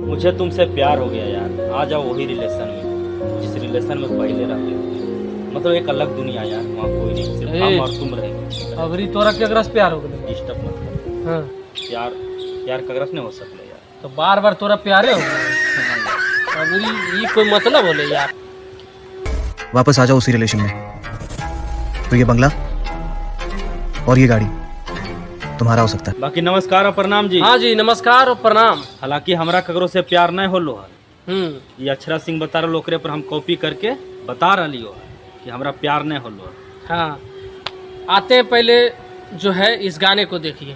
मुझे तुमसे प्यार हो गया यार, आ जाओ वही रिलेशन में जिस रिलेशन में पहले रहते थे। मतलब एक अलग दुनिया यार, वहाँ कोई नहीं, सिर्फ हम और तुम रहेंगे। अबरी तोरा केकरा से प्यार हो गया? डिस्टर्ब मत करो। हाँ, प्यार प्यार कगरस नहीं हो सकता यार। तो बार बार तोरा प्यारे हो गया। अबरी ये कोई मतलब बोले यार। वापस आ जाओ उसी रिलेशन में। तो ये बंगला और ये गाड़ी तुम्हारा हो सकता है। बाकी नमस्कार और प्रणाम जी। हाँ जी, नमस्कार और प्रणाम। हालांकि हमरा कगरो से प्यार नहीं हो लो है। हम्म, ये अक्षरा सिंह बता रहे ओकरे पर हम कॉपी करके बता रही हो कि हमरा प्यार नहीं हो लो। हाँ, आते हैं पहले जो है इस गाने को देखिए।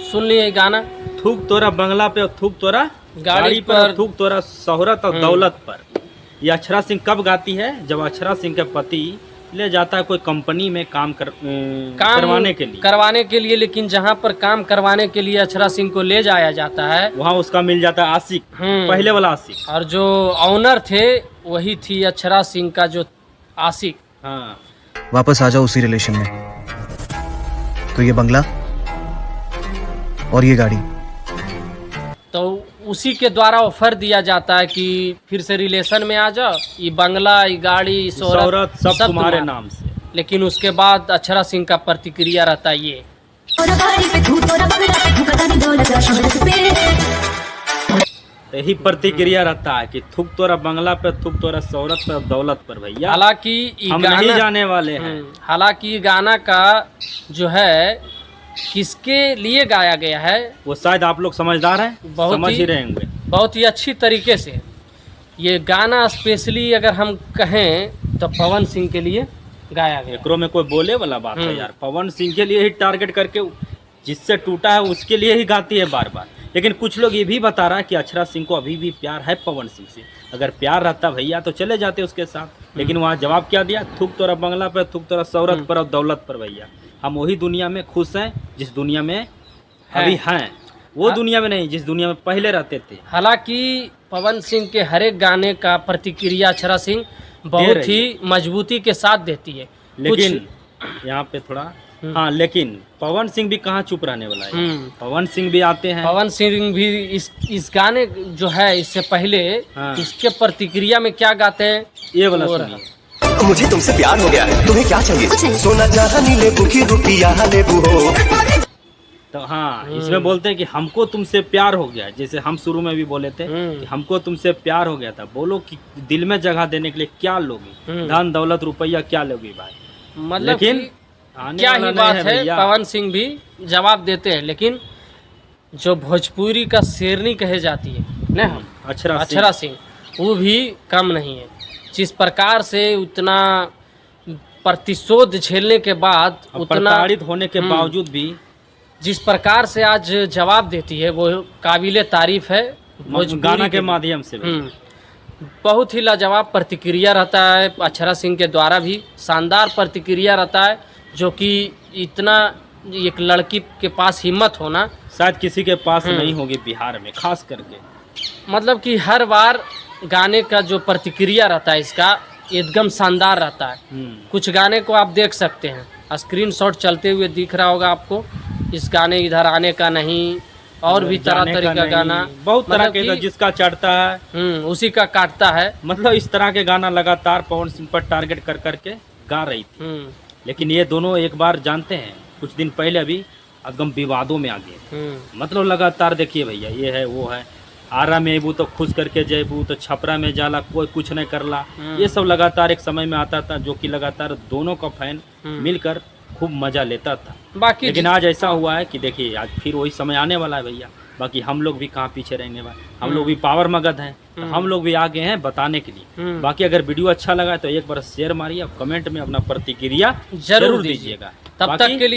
सुन लिए गाना? थूक तोरा बंगला पे और थूक तोरा गाड़ी पर और थूक तोरा शोहरत और दौलत पर। ये अक्षरा सिंह कब गाती है? जब अक्षरा सिंह के पति ले जाता है कोई कंपनी में काम करवाने के लिए। लेकिन जहाँ पर काम करवाने के लिए अक्षरा सिंह को ले जाया जाता है, वहाँ उसका मिल जाता है आशिक, पहले वाला आशिक। और जो ऑनर थे वही थी अक्षरा सिंह का जो आशिक। हाँ, वापस आ जाओ उसी रिलेशन में। तो ये बंगला और ये गाड़ी तो उसी के द्वारा ऑफर दिया जाता है कि फिर से रिलेशन में आ जाओ, ये बंगला, ये गाड़ी, शोहरत सब तुम्हारे नाम से। लेकिन उसके बाद अक्षरा सिंह का प्रतिक्रिया रहता है ये। यही प्रतिक्रिया रहता है कि थूक तोरा बंगला पे, थूक तोरा शोहरत पे, दौलत पर। भैया हालांकि हम नहीं जाने वाले हैं। हालांकि गाना का जो है किसके लिए गाया गया है वो शायद आप लोग समझदार हैं, समझ ही रहे होंगे। बहुत ही अच्छी तरीके से ये गाना स्पेशली अगर हम कहें तो पवन सिंह के लिए गाया गया। एकरो में कोई बोले वाला बात है यार? पवन सिंह के लिए ही टारगेट करके, जिससे टूटा है उसके लिए ही गाती है बार बार। लेकिन कुछ लोग ये भी बता रहा है कि अक्षरा सिंह को अभी भी प्यार है पवन सिंह से। अगर प्यार रहता भैया तो चले जाते उसके साथ। लेकिन वहाँ जवाब क्या दिया? थूक तोरा बंगला पर, थूक तोरा शोहरत पर और दौलत पर। भैया हम वही दुनिया में खुश हैं जिस दुनिया में अभी हैं, वो दुनिया में नहीं जिस दुनिया में पहले रहते थे। हालांकि पवन सिंह के हर एक गाने का प्रतिक्रिया अक्षरा सिंह बहुत ही मजबूती के साथ देती है। लेकिन यहाँ पे थोड़ा लेकिन पवन सिंह भी कहाँ चुप रहने वाला है। पवन सिंह भी आते हैं। पवन सिंह भी इस गाने जो है इससे पहले इसके प्रतिक्रिया में क्या गाते हैं ये वाला सुनिए। मुझे तुमसे प्यार हो गया है, तुम्हें क्या चाहिए? सोना चांदी लेबू की रुपया लेबू हो। तो हाँ, इसमें बोलते हैं कि हमको तुमसे प्यार हो गया। जैसे हम शुरू में भी बोले थे कि हमको तुमसे प्यार हो गया था। बोलो कि दिल में जगह देने के लिए क्या लोगे? धन दौलत रुपया क्या लोगे भाई? मतलब लेकिन क्या ही बात है, पवन सिंह भी जवाब देते हैं। लेकिन जो भोजपुरी का शेरनी कहे जाती है ना अक्षरा सिंह, वो भी कम नहीं है। जिस प्रकार से उतना प्रतिशोध झेलने के बाद, उतना प्रताड़ित होने के बावजूद भी जिस प्रकार से आज जवाब देती है वो काबिले तारीफ है। गाना के माध्यम से बहुत ही लाजवाब प्रतिक्रिया रहता है अक्षरा सिंह के द्वारा भी। शानदार प्रतिक्रिया रहता है, जो कि इतना एक लड़की के पास हिम्मत होना शायद किसी के पास नहीं होगी बिहार में खास करके। मतलब कि हर बार गाने का जो प्रतिक्रिया रहता है इसका एकदम शानदार रहता है। कुछ गाने को आप देख सकते हैं, स्क्रीनशॉट चलते हुए दिख रहा होगा आपको। इस गाने इधर आने का नहीं, और भी तरह का गाना, बहुत तरह के जिसका चढ़ता है उसी का काटता है। मतलब इस तरह के गाना लगातार पवन सिंह पर टारगेट कर करके गा रही थी। लेकिन ये दोनों एक बार जानते हैं, कुछ दिन पहले अभी एकदम विवादों में आ गए। मतलब लगातार देखिए भैया, ये है वो है, आरा में अबू तो खुश करके जयबू, तो छपरा में जाला कोई कुछ नहीं करला। ये सब लगातार एक समय में आता था, जो कि लगातार दोनों का फैन मिलकर खूब मजा लेता था। बाकी लेकिन आज ऐसा हुआ है कि देखिए आज फिर वही समय आने वाला है भैया। बाकी हम लोग भी कहाँ पीछे रहेंगे भाई, हम लोग भी पावर मगध हैं, तो हम लोग भी आगे हैं बताने के लिए। बाकी अगर वीडियो अच्छा लगा तो एक बार शेयर मारिए, कमेंट में अपना प्रतिक्रिया जरूर दीजिएगा। तब तक के लिए